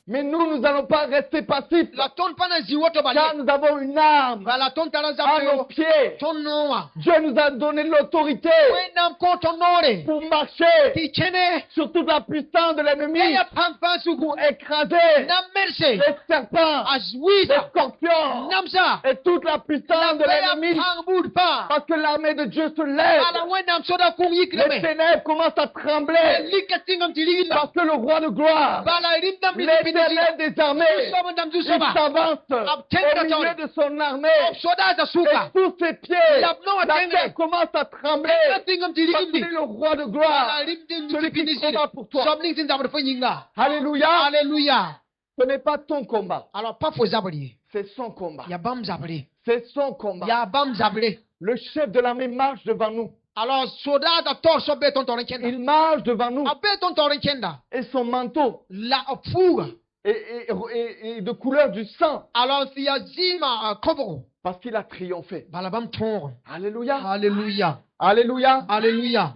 Mais nous n'allons pas rester passifs. Car nous avons une arme à nos pieds. Dieu nous a donné l'autorité pour marcher sur toute la puissance de l'ennemi, pour écraser les serpents, les scorpions et toute la puissance de l'ennemi. Parce que l'armée de Dieu se lève. Les ténèbres commencent à trembler. Parce que le roi de gloire, l'éternel des armées, il s'avance au milieu de son armée. Et sous ses pieds, la terre commence à trembler. Parce qu'il est le roi de gloire, celui qui combat pour toi. Alléluia. Alléluia. Ce n'est pas ton combat. Alors, pas faut zabri. C'est son combat. Ya bam zabri. C'est son combat. Ya bam zabri. Le chef de l'armée marche devant nous. Alors, soldat da torso beton torenkenda. Il marche devant nous. A beton torenkenda. Et son manteau La fuga. est de couleur du sang. Alors, si ya zima kobo. Parce qu'il a triomphé. Balabam tor. Alléluia. Alléluia. Alléluia. Alléluia.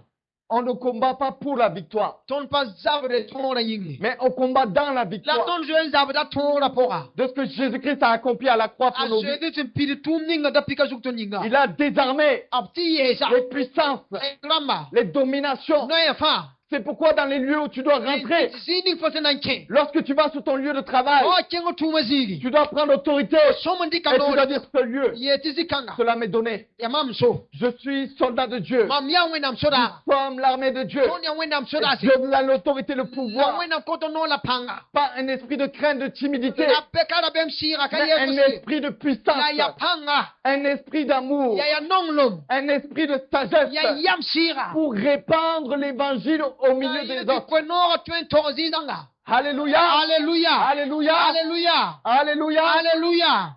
On ne combat pas pour la victoire. Ton pas zabre tora yingi. Mais on combat dans la La victoire. ton je zabra tora pora. De ce que Jésus-Christ a accompli à la croix pour A nos vies. shede tin piri tum ninga da pika zukton yinga. Il a désarmé Abti yesa. les puissances, Gramba. les dominations. No ya fa. C'est pourquoi dans les lieux où tu dois rentrer, Zini fosen nanke. lorsque tu vas sur ton lieu de travail, Oh kengo tumazigi. tu dois prendre autorité Someone et tu dois dikano. dire ce lieu, Yetizi kanga. cela m'est donné. Ya mam so. Je suis soldat de Dieu. Mam ya wenam Nous soda. sommes l'armée de Dieu. Ton ya wenam soda. Dieu nous a l'autorité, le La pouvoir. wenam koto no la panga. Pas un esprit de crainte, de timidité, La pekara bem sira mais kaya un fusi. esprit de puissance, Ya ya panga. un esprit d'amour, Ya ya nonglom. un esprit de sagesse Ya yam sira. pour répandre l'évangile au milieu des autres. Kwenora twen tozi danga. Alléluia. Alléluia. Alléluia. Alléluia. Alléluia. Alléluia.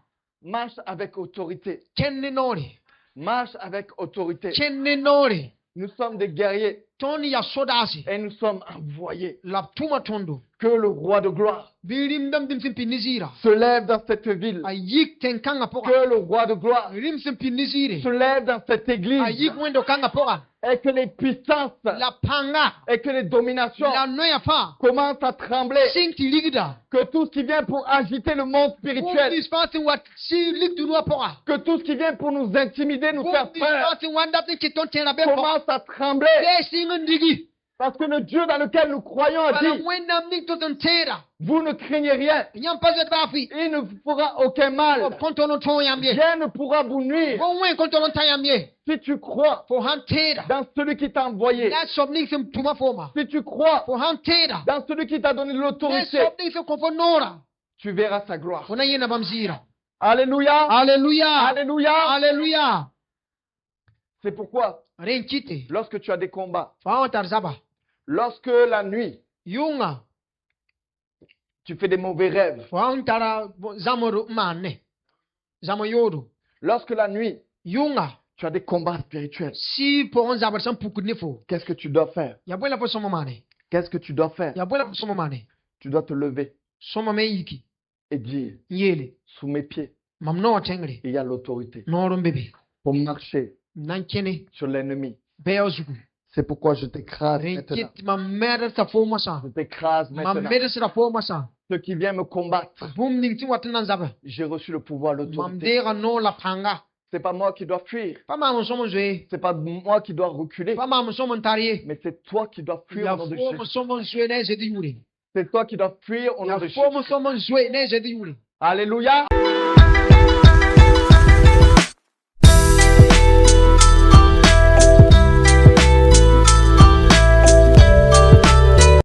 Marche avec autorité. Kenne nori. Marche avec autorité. Kenne nori. Nous sommes des guerriers Toni ya sodasi. et nous sommes envoyés. La tuma tondo. Que le roi de gloire Birim dam dim sim pinizira. se lève dans cette ville. Ayik ten kanga poka. Que le roi de gloire Rim sim pinizire. se lève dans cette église. Ayik wendo kanga poka. Et que les puissances La panga. et que les dominations La noya fa. commencent à trembler. Singti ligda. Que tout ce qui vient pour agiter le monde spirituel, Bumbi spati wat si ligdu no poka. que tout ce qui vient pour nous intimider, nous faire Bumbi peur, spati wanda tin kiton tena be poka. commence à trembler. Be singen digi. Parce que le Dieu dans lequel nous croyons a Bala dit, wenda ning to tera. vous ne craignez rien. Nyam pas de bafi. Il ne vous fera aucun mal. Kontono ton yamye. Rien ne pourra vous nuire. Bon wen kontono tayamye. Si tu crois For han tera. dans celui qui t'a envoyé, That something sim tuma forma. si tu crois For han tera. dans celui qui t'a donné That l'autorité, something sim konfonora. tu verras sa gloire. Fona yena bamzira. Alléluia. Alléluia. Alléluia. Alléluia. C'est pourquoi, Renkite. lorsque tu as des combats, Fa tarzaba. lorsque la nuit, Yunga. tu fais des mauvais rêves, Fa tara zamoro mane. Zamo yodo. lorsque la nuit, Yunga. tu as des combats spirituels, Si pour zabar sam pukudnefo. qu'est-ce que tu dois faire? Ya bola po somo mane. Qu'est-ce que tu dois faire? Ya bola po somo mane. Tu dois te lever Somo me yiki. et dire, Yele. sous mes pieds, Mam no tengre. il y a l'autorité Noro mbebe. pour marcher Nankene. sur l'ennemi. Beozuku. C'est pourquoi je t'écrase maintenant. Renkit ma mère sa forma sa. Je t'écrase Ma maintenant. mère sa forma sa. Ceux qui viennent me combattre, Boom ning ti watan zaba. j'ai reçu le pouvoir, Mam l'autorité. dera no la panga. C'est pas moi qui dois fuir. Pa mam somo zwe. C'est pas moi qui dois reculer. Pa mam somo tariye. Mais c'est toi qui dois fuir Ya au nom de forma Jésus. somo zwe ne zedi yure. C'est toi qui dois fuir au nom Ya de Jésus. forma somo zwe ne zedi yure. Alléluia.